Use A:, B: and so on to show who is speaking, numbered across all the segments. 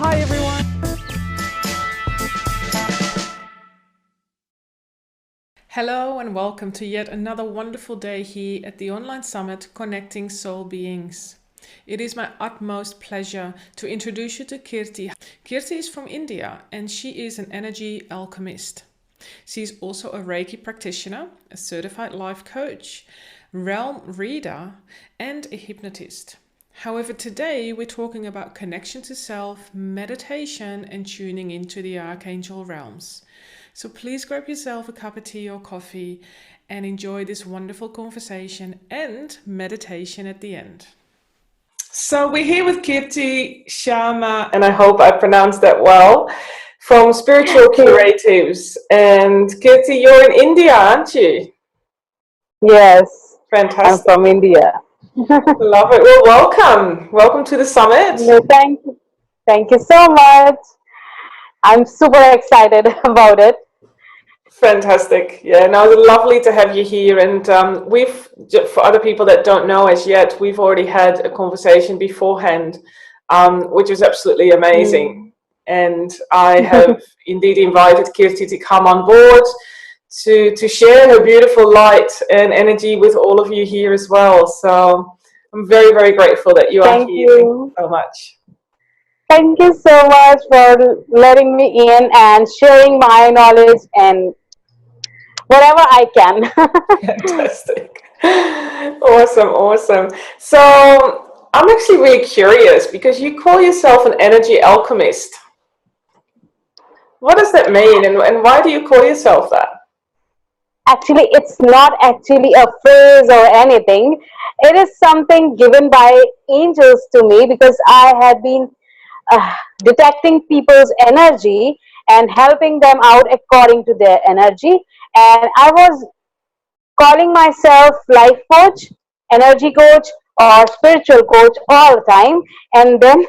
A: Hi everyone. Hello and welcome to yet another wonderful day here at the online summit Connecting Soul Beings. It is my utmost pleasure to introduce you to Kirti. Kirti is from India and she is an energy alchemist. She is also a Reiki practitioner, a certified life coach, realm reader, and a hypnotist. However, today we're talking about connection to self, meditation, and tuning into the archangel realms. So please grab yourself a cup of tea or coffee and enjoy this wonderful conversation and meditation at the end. So we're here with Kirti Sharma, and I hope I pronounced that well, from Spiritual Curatives. And Kirti, you're in India, aren't you?
B: Yes.
A: Fantastic.
B: I'm from India.
A: Love it. Well, welcome. Welcome to the summit.
B: Thank you. Thank you so much. I'm super excited about it.
A: Fantastic. Yeah, no, it's lovely to have you here. And for other people that don't know us yet, we've already had a conversation beforehand, which was absolutely amazing. And I have indeed invited Kirti to come on board to share her beautiful light and energy with all of you here as well. So I'm very, very grateful that you are here. Thank you so much.
B: Thank you so much for letting me in and sharing my knowledge and whatever I can.
A: Fantastic. Awesome, awesome. So I'm actually really curious because you call yourself an energy alchemist. What does that mean and why do you call yourself that?
B: Actually, it's not actually a phrase or anything. It is something given by angels to me because I had been detecting people's energy and helping them out according to their energy. And I was calling myself life coach, energy coach, or spiritual coach all the time. And then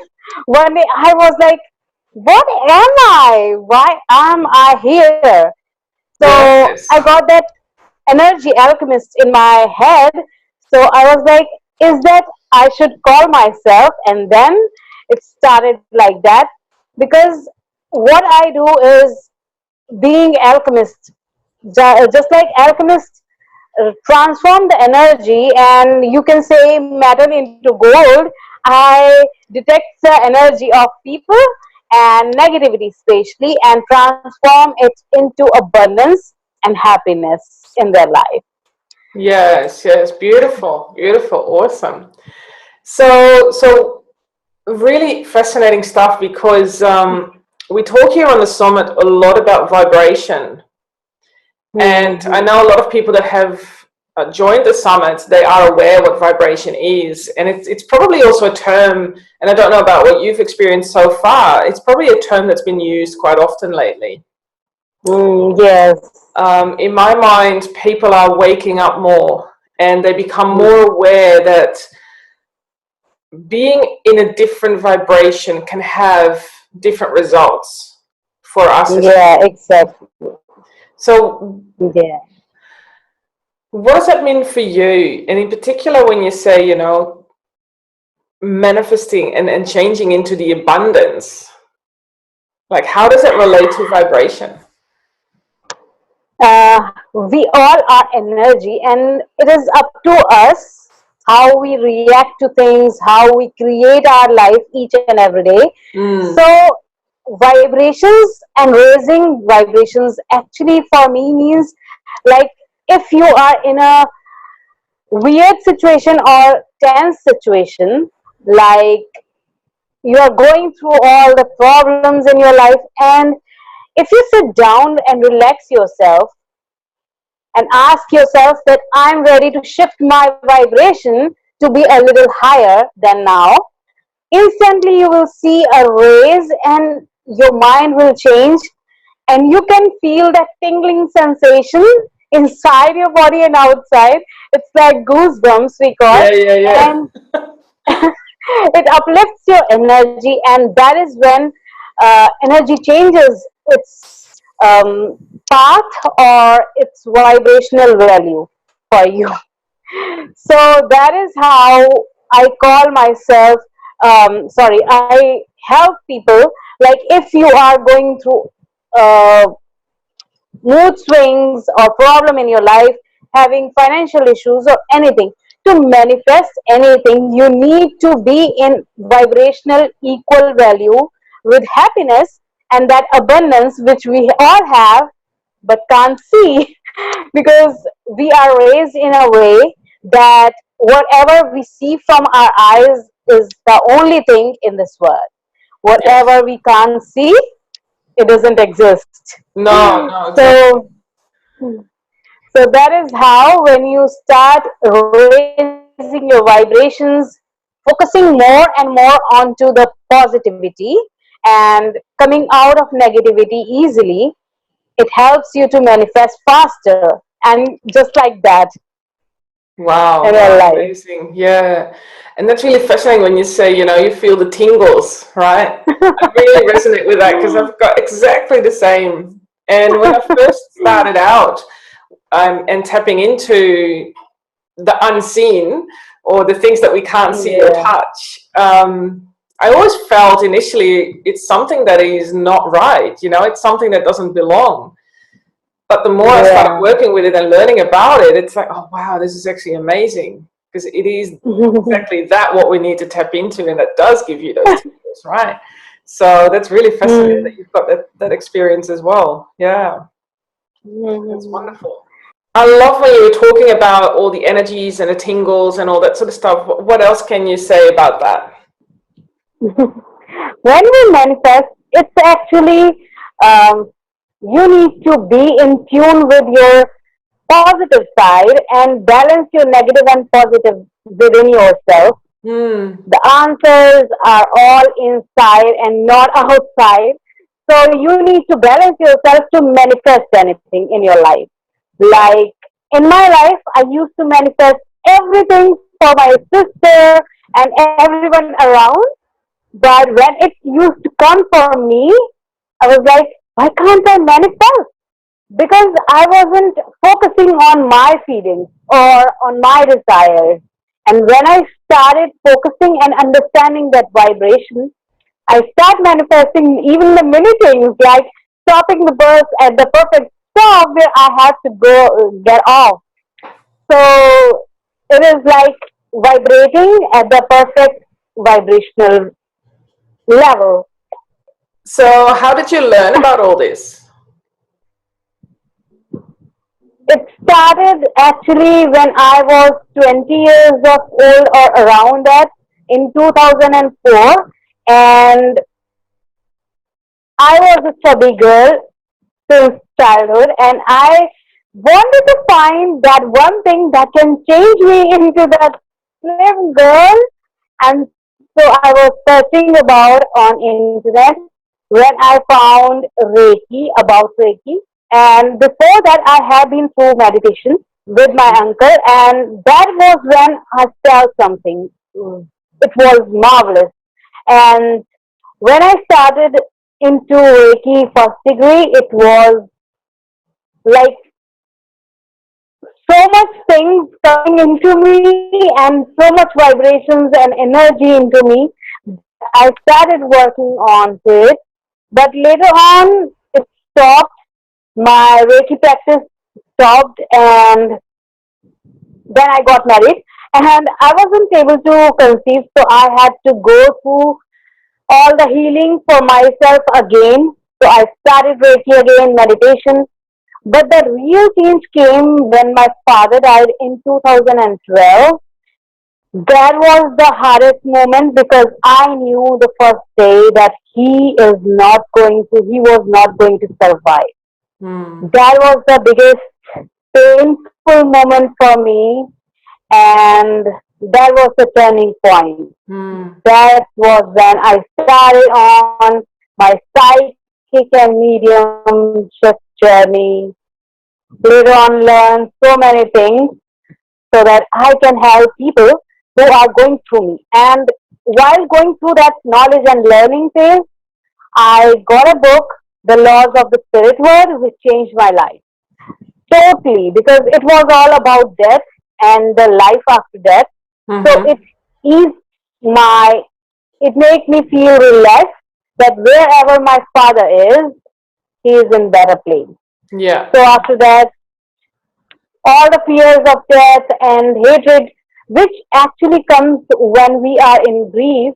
B: one day I was like, what am I? Why am I here? So
A: Yes.
B: I got that energy alchemist in my head. So I was like, is that I should call myself? And then it started like that. Because what I do is being alchemist. Just like alchemists transform the energy and you can say metal into gold, I detect the energy of people and negativity especially and transform it into abundance and happiness in their life.
A: Yes, yes, beautiful, beautiful, awesome. So really fascinating stuff because we talk here on the summit a lot about vibration. And I know a lot of people that have joined the summit, they are aware what vibration is. And it's probably also a term, and I don't know about what you've experienced so far, it's probably a term that's been used quite often lately.
B: Yes.
A: In my mind, people are waking up more and they become more aware that being in a different vibration can have different results for us.
B: Yeah, exactly.
A: So,
B: yeah.
A: What does that mean for you? And in particular, when you say, you know, manifesting and changing into the abundance, like how does it relate to vibration?
B: We all are energy and it is up to us how we react to things, how we create our life each and every day. So vibrations and raising vibrations actually for me means like if you are in a weird situation or tense situation, like you are going through all the problems in your life, and if you sit down and relax yourself and ask yourself that I'm ready to shift my vibration to be a little higher than now, instantly you will see a raise and your mind will change and you can feel that tingling sensation inside your body and outside. It's like goosebumps we call.
A: Yeah.
B: And it uplifts your energy, and that is when energy changes its path or its vibrational value for you. So that is how I call myself, I help people Like if you are going through mood swings or problem in your life, having financial issues or anything, to manifest anything, you need to be in vibrational equal value with happiness and that abundance which we all have but can't see because we are raised in a way that whatever we see from our eyes is the only thing in this world.
A: Yes.
B: Whatever we can't see, it doesn't exist.
A: No, no, exactly.
B: So, so that is how when you start raising your vibrations, focusing more and more onto the positivity and coming out of negativity easily, it helps you to manifest faster and just like that
A: Wow,
B: in your
A: wow,
B: life.
A: amazing. Yeah. And that's really fascinating when you say, you know, you feel the tingles, right? I really resonate with that because I've got exactly the same. And when I first started out and tapping into the unseen or the things that we can't see or
B: Yeah,
A: touch, I always felt initially it's something that is not right, you know, it's something that doesn't belong. But the more I started
B: yeah.
A: working with it and learning about it, it's like, oh wow, this is actually amazing because it is exactly that what we need to tap into, and that does give you those tingles, right? So that's really fascinating that
B: Mm.
A: you've got that experience as well. Yeah, that's
B: Mhm.
A: wonderful. I love when you were talking about all the energies and the tingles and all that sort of stuff. What else can you say about that?
B: When we manifest, it's actually you need to be in tune with your positive side and balance your negative and positive within yourself.
A: Hmm.
B: The answers are all inside and not outside. So you need to balance yourself to manifest anything in your life. Like in my life, I used to manifest everything for my sister and everyone around. But when it used to come for me, I was like, why can't I manifest? Because I wasn't focusing on my feelings or on my desires. And when I started focusing and understanding that vibration, I start manifesting even the many things like stopping the bus at the perfect stop where I have to go get off. So it is like vibrating at the perfect vibrational level.
A: So how did you learn about all this?
B: It started actually when I was 20 years of old or around that in 2004, and I was a chubby girl since childhood, and I wanted to find that one thing that can change me into that slim girl. And so I was searching about on internet when I found Reiki, about Reiki. And before that, I had been through meditation with my uncle, and that was when I felt something. It was marvelous. And when I started into Reiki first degree, it was like so much things coming into me and so much vibrations and energy into me that I started working on it. But later on, it stopped. My Reiki practice stopped, and then I got married. And I wasn't able to conceive, so I had to go through all the healing for myself again. So I started Reiki again, meditation. But the real change came when my father died in 2012. That was the hardest moment because I knew the first day that he was not going to survive.
A: Hmm.
B: That was the biggest painful moment for me, and that was the turning point.
A: Hmm.
B: That was when I started on my psychic and medium shift journey. Later on, learn so many things so that I can help people who are going through me. And while going through that knowledge and learning phase, I got a book, The Laws of the Spirit World, which changed my life totally because it was all about death and the life after death. So
A: Mm-hmm.
B: it is my, it made me feel relaxed that wherever my father is, he is in better place.
A: Yeah.
B: So after that, all the fears of death and hatred, which actually comes when we are in grief,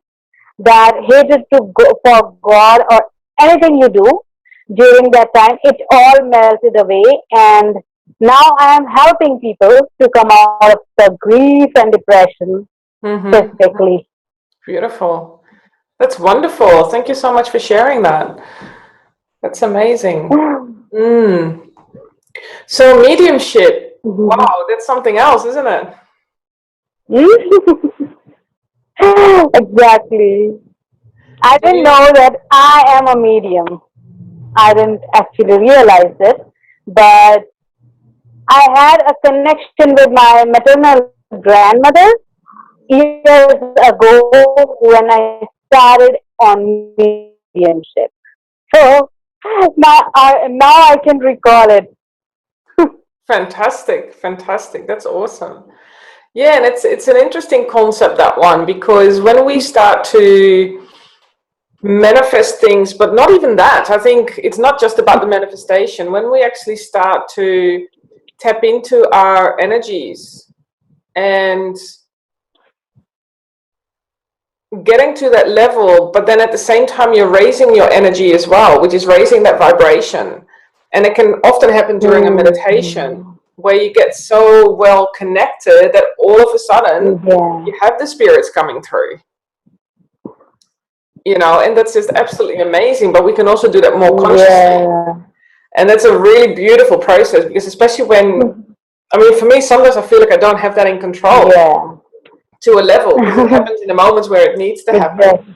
B: that hatred to go for God or anything you do during that time, it all melted away. And now I am helping people to come out of the grief and depression specifically.
A: Beautiful. That's wonderful. Thank you so much for sharing that. That's amazing. So mediumship, wow, that's something else, isn't it?
B: Exactly. I didn't know that I am a medium. I didn't actually realize it, but I had a connection with my maternal grandmother years ago when I started on mediumship. So now I can recall it.
A: Fantastic, fantastic. That's awesome. Yeah, and it's an interesting concept, that one, because when we start to manifest things, but not even that, I think it's not just about the manifestation. When we actually start to tap into our energies and getting to that level, but then at the same time you're raising your energy as well, which is raising that vibration. And it can often happen during a meditation where you get so well connected that all of a sudden you have the spirits coming through, you know, and that's just absolutely amazing. But we can also do that more consciously. And that's a really beautiful process, because especially when, I mean, for me, sometimes I feel like I don't have that in control to a level, because it happens in the moments where it needs to happen.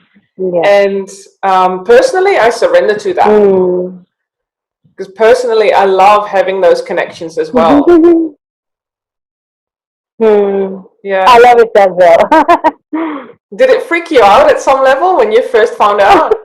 A: And personally, I surrender to that. Because personally, I love having those connections as well. Yeah,
B: I love it as well.
A: Did it freak you out at some level when you first found out?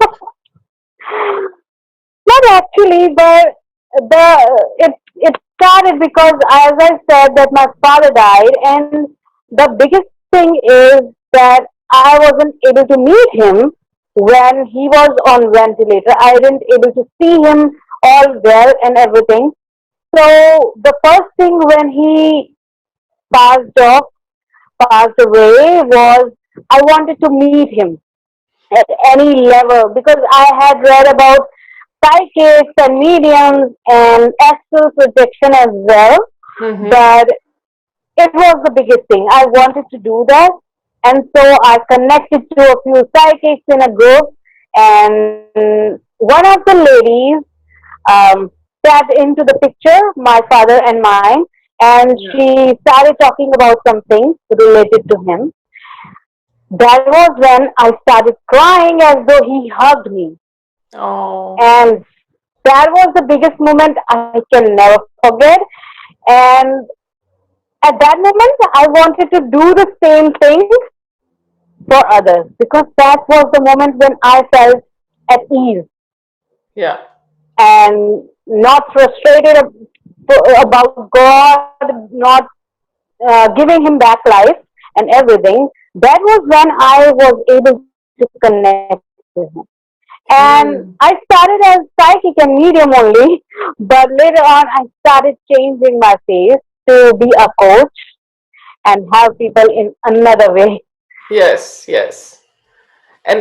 B: Not actually, but it started because, as I said, that my father died, and the biggest thing is that I wasn't able to meet him when he was on ventilator. I didn't able to see him all well and everything. So the first thing when he passed away, was I wanted to meet him at any level, because I had read about psychics and mediums and astral projection as well. But it was the biggest thing. I wanted to do that. And so I connected to a few psychics in a group, and one of the ladies sat into the picture, my father and mine, and she started talking about something related to him. That was when I started crying as though he hugged me. And that was the biggest moment I can never forget. And at that moment, I wanted to do the same thing for others, because that was the moment when I felt at ease. And not frustrated about God, not giving him back life and everything. That was when I was able to connect with him. And I started as psychic and medium only, but later on I started changing my face to be a coach and help people in another way.
A: Yes. And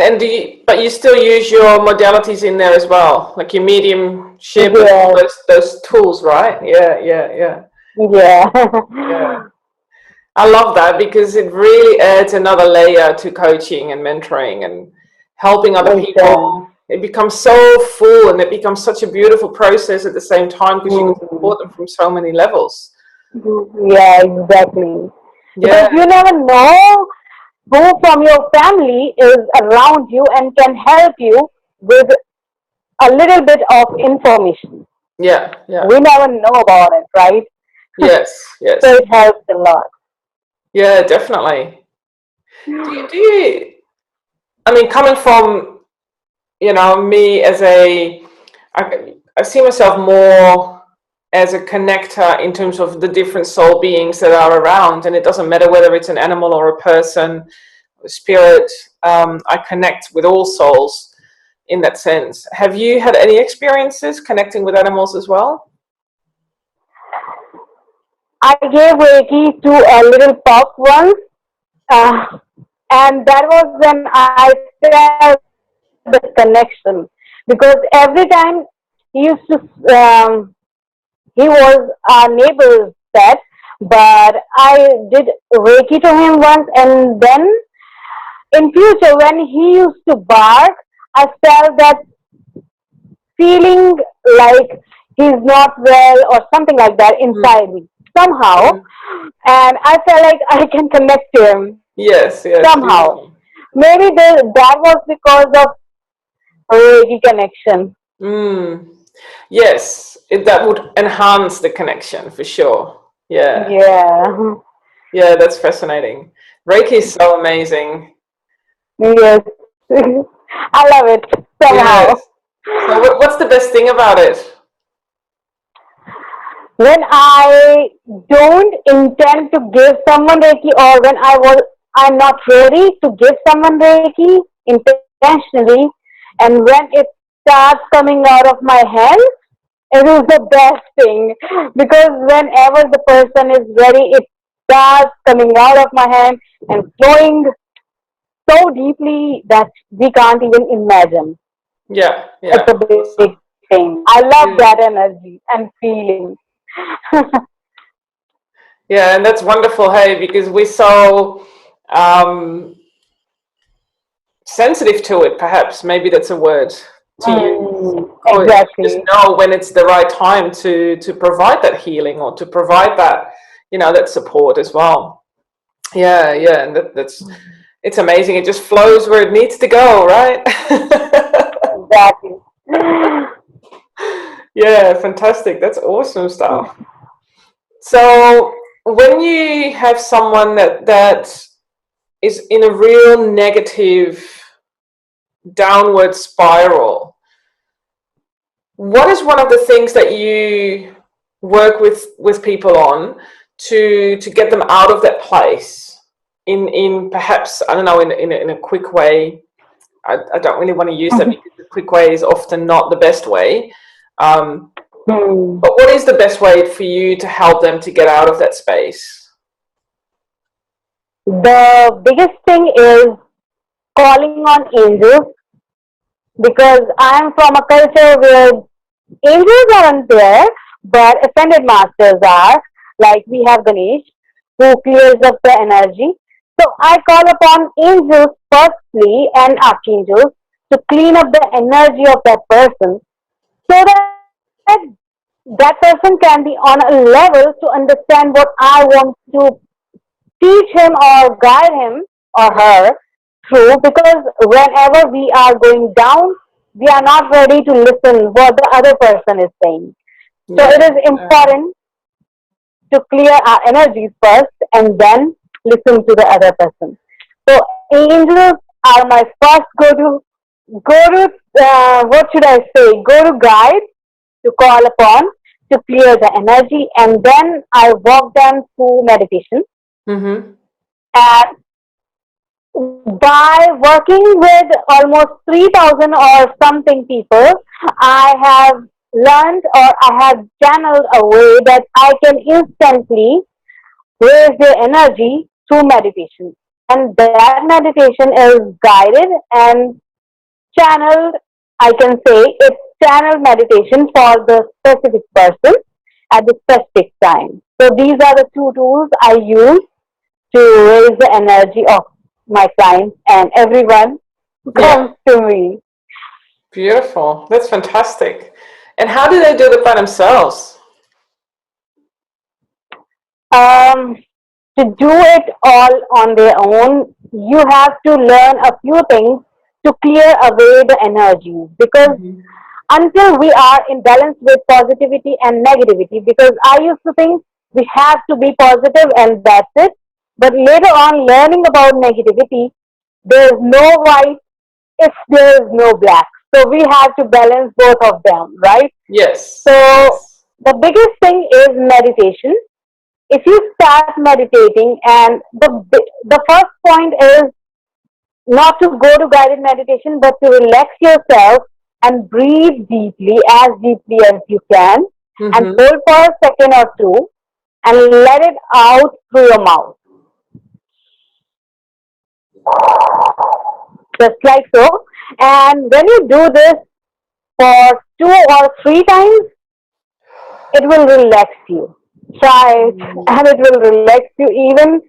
A: but you still use your modalities in there as well, like your mediumship, those tools, right? Yeah. I love that, because it really adds another layer to coaching and mentoring and helping other people. It becomes so full, and it becomes such a beautiful process at the same time, because you can support them from so many levels.
B: Yeah, exactly. Because you never know who from your family is around you and can help you with a little bit of information. We never know about it, right?
A: Yes.
B: So it helps a lot.
A: Yeah, definitely. Do you, I mean, coming from, you know, me as I see myself more as a connector in terms of the different soul beings that are around, and it doesn't matter whether it's an animal or a person, a spirit. I connect with all souls. in that sense. Have you had any experiences connecting with animals as well?
B: I gave Reiki to a little pup once, and that was when I felt the connection, because every time he used to, he was our neighbor's pet, but I did Reiki to him once, and then in future when he used to bark, I felt that feeling like he's not well or something like that inside me somehow, and I felt like I can connect to him.
A: Yes,
B: somehow.
A: beautiful.
B: Maybe that was because of Reiki connection.
A: Yes, that would enhance the connection for sure. Yeah. Yeah, that's fascinating. Reiki is so amazing.
B: Yes. I love it somehow.
A: Yes. So what's the best thing about it?
B: When I don't intend to give someone Reiki, or when I'm not ready to give someone Reiki intentionally, and when it starts coming out of my hand, it is the best thing, because whenever the person is ready, it starts coming out of my hand and flowing so deeply that we can't even imagine.
A: Yeah.
B: It's a big thing. I love that energy and feeling.
A: Yeah, and that's wonderful, hey, because we're so sensitive to it, perhaps. Maybe that's a word to use.
B: Exactly.
A: Just know when it's the right time to provide that healing, or to provide that, that support as well. Yeah, and that's it's amazing. It just flows where it needs to go, right?
B: Exactly.
A: Yeah, fantastic. That's awesome stuff. So when you have someone that is in a real negative downward spiral, what is one of the things that you work with people on to get them out of that place in perhaps, I don't know, in a quick way? I don't really want to use that, because the quick way is often not the best way. But what is the best way for you to help them to get out of that space?
B: The biggest thing is calling on angels, because I am from a culture where angels aren't there, but ascended masters are. Like we have Ganesh, who clears up the energy. So I call upon angels firstly, and archangels, to clean up the energy of that person, so that that person can be on a level to understand what I want to teach him or guide him or her through, because whenever we are going down, we are not ready to listen what the other person is saying. So it is important to clear our energies first and then listen to the other person. So angels are my first go-to guide to call upon to clear the energy, and then I walk them through meditation. And by working with almost 3,000 or something people, I have learned, or I have channeled a way that I can instantly raise their energy through meditation. And that meditation is guided and channeled. I can say it's channeled meditation for the specific person at the specific time. So these are the two tools I use to raise the energy of my clients and everyone who comes to me.
A: Beautiful. That's fantastic. And how do they do it by themselves?
B: To do it all on their own, you have to learn a few things to clear away the energies, because until we are in balance with positivity and negativity, because I used to think we have to be positive and that's it. But later on, learning about negativity, there is no white if there is no black. So we have to balance both of them, right?
A: Yes.
B: So the biggest thing is meditation. If you start meditating, and the first point is not to go to guided meditation, but to relax yourself and breathe deeply as you can, and hold for a second or two, and let it out through your mouth. Just like so. And when you do this for 2 or 3 times, it will relax you. Try it, and it will relax you even.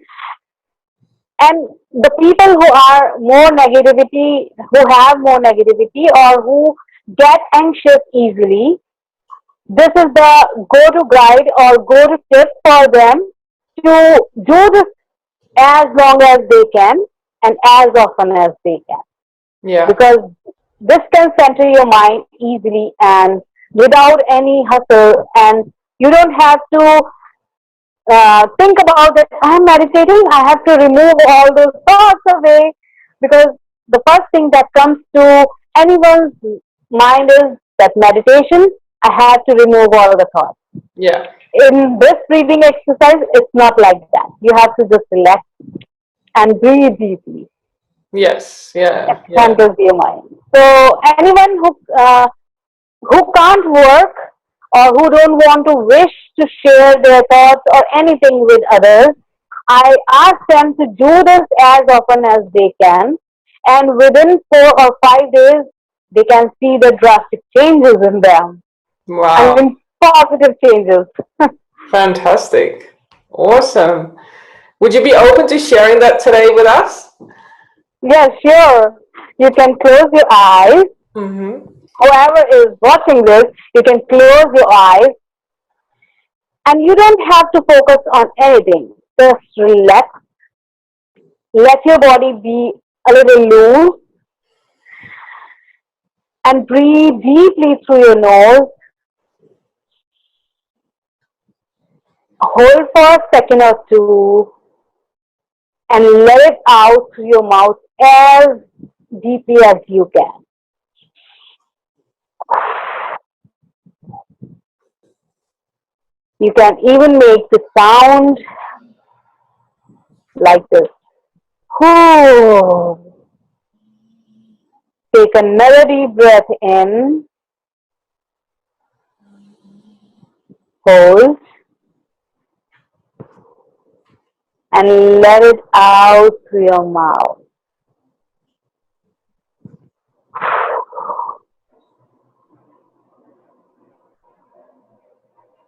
B: And the people who are more negativity, who have more negativity, or who get anxious easily, this is the go-to guide or go-to tip for them to do this as long as they can and as often as they can.
A: Yeah.
B: Because this can center your mind easily and without any hustle, and you don't have to think about it. I'm meditating, I have to remove all those thoughts away, because the first thing that comes to anyone's mind is that meditation, I have to remove all the thoughts.
A: Yeah.
B: In this breathing exercise, it's not like that. You have to just relax and breathe deeply.
A: Yes. Yeah.
B: Handles your mind. So anyone who can't work, or who don't want to wish to share their thoughts or anything with others, I ask them to do this as often as they can, and within 4 or 5 days, they can see the drastic changes in them.
A: Wow.
B: I mean, positive changes.
A: Fantastic. Awesome. Would you be open to sharing that today with us?
B: Yes, sure. You can close your eyes. Whoever is watching this, you can close your eyes, and you don't have to focus on anything. Just relax. Let your body be a little loose, and breathe deeply through your nose. Hold for a second or two, and let it out through your mouth as deeply as you can. You can even make the sound like this. Take another deep breath in. Hold. And let it out through your mouth.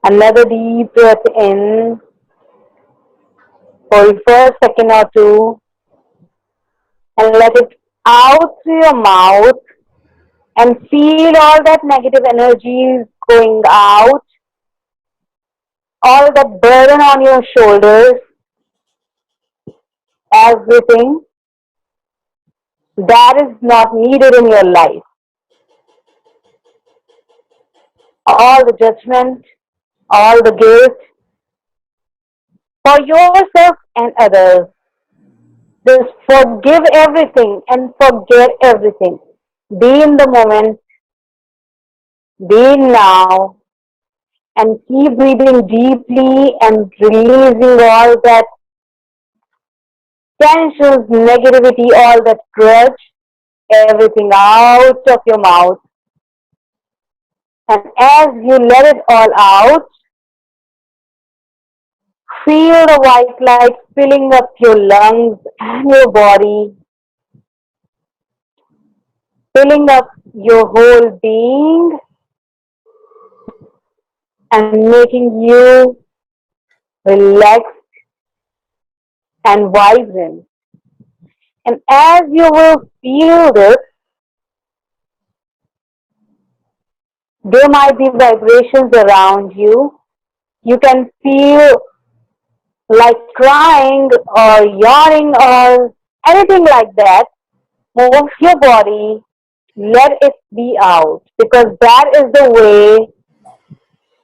B: Another deep breath in. Hold for a second or two. And let it out through your mouth. And feel all that negative energy going out. All that burden on your shoulders. Everything that is not needed in your life. All the judgment, all the guilt for yourself and others. Just forgive everything and forget everything. Be in the moment, be now, and keep breathing deeply and releasing all that tensions, negativity, all that grudge, everything out of your mouth. And as you let it all out, feel the white light filling up your lungs and your body, filling up your whole being and making you relaxed and vibrant. And as you will feel this, there might be vibrations around you. You can feel like crying or yawning or anything like that. Move your body, let it be out, because that is the way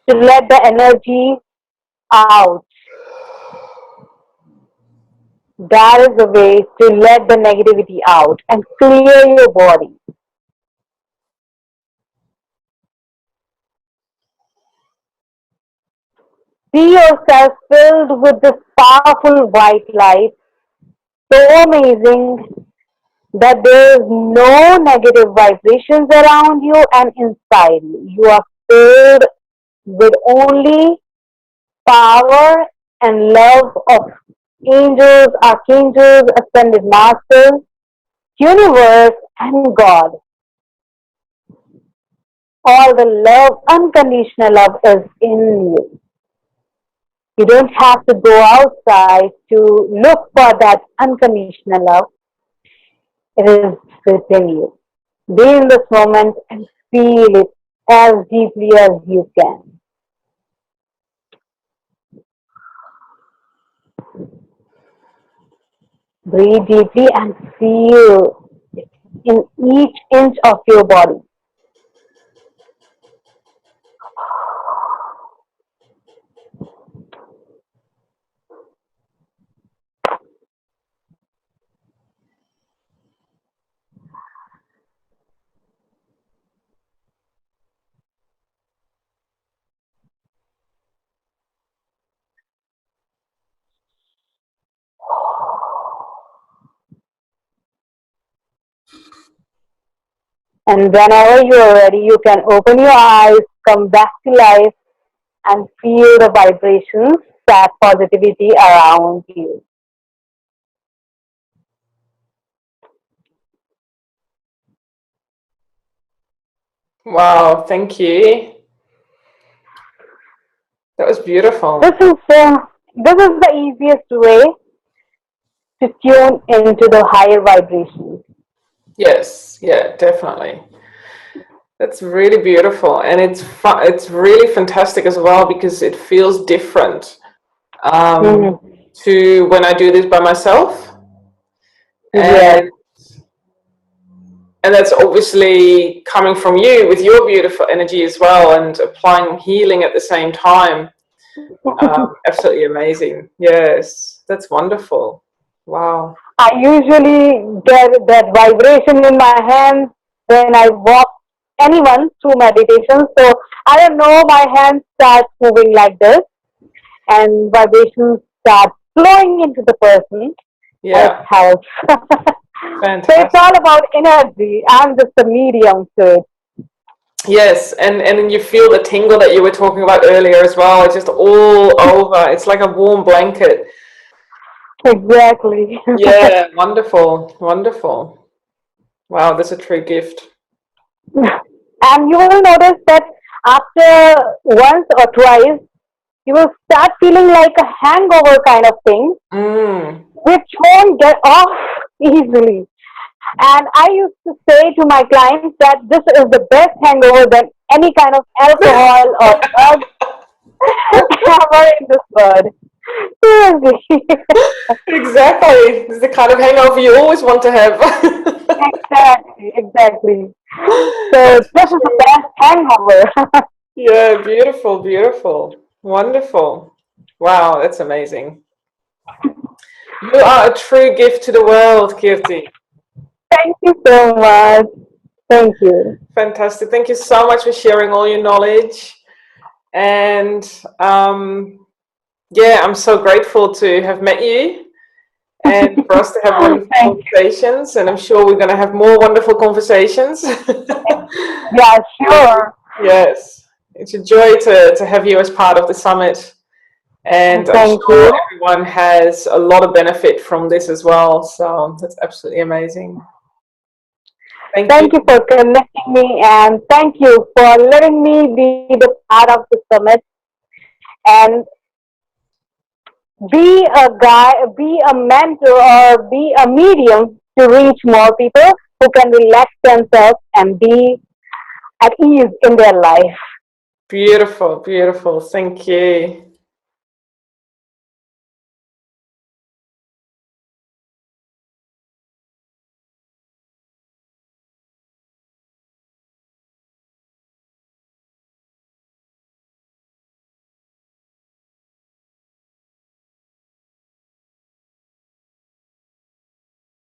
B: to let the energy out. That is the way to let the negativity out and clear your body. See yourself filled with this powerful white light, so amazing, that there is no negative vibrations around you and inside you. You are filled with only power and love of angels, archangels, ascended masters, universe, and God. All the love, unconditional love is in you. You don't have to go outside to look for that unconditional love. It is within you. Be in this moment and feel it as deeply as you can. Breathe deeply and feel it in each inch of your body. And whenever you are ready, you can open your eyes, come back to life, and feel the vibrations, that positivity around you.
A: Wow, thank you. That was beautiful.
B: This is the easiest way to tune into the higher vibrations.
A: Yes, yeah, definitely. That's really beautiful, and it's really fantastic as well because it feels different to when I do this by myself.
B: Yes.
A: And that's obviously coming from you with your beautiful energy as well, and applying healing at the same time. Absolutely amazing. Yes, that's wonderful. Wow.
B: I usually get that vibration in my hands when I walk anyone through meditation. So I don't know, my hands start moving like this, and vibrations start flowing into the person.
A: Yeah.
B: It helps.
A: Fantastic.
B: So it's all about energy. I'm just a medium to it.
A: Yes, and you feel the tingle that you were talking about earlier as well. It's just all over. It's like a warm blanket.
B: Exactly.
A: Yeah, wonderful, wonderful. Wow, that's a true gift.
B: And you will notice that after once or twice, you will start feeling like a hangover kind of thing, which won't get off easily. And I used to say to my clients that this is the best hangover than any kind of alcohol or drug ever in this world. Seriously.
A: Exactly. It's the kind of hangover you always want to have.
B: Exactly. So this is the best hangover.
A: Yeah, beautiful, beautiful. Wonderful. Wow, that's amazing. You are a true gift to the world, Kirti.
B: Thank you so much. Thank you.
A: Fantastic. Thank you so much for sharing all your knowledge. And yeah, I'm so grateful to have met you and for us to have wonderful conversations. And I'm sure we're going to have more wonderful conversations.
B: Yeah, sure.
A: Yes. It's a joy to have you as part of the summit. And I'm sure everyone has a lot of benefit from this as well. So that's absolutely amazing.
B: Thank you for connecting me, and thank you for letting me be the part of the summit and be a mentor, or be a medium to reach more people who can relax themselves and be at ease in their life.
A: Beautiful, beautiful. Thank you.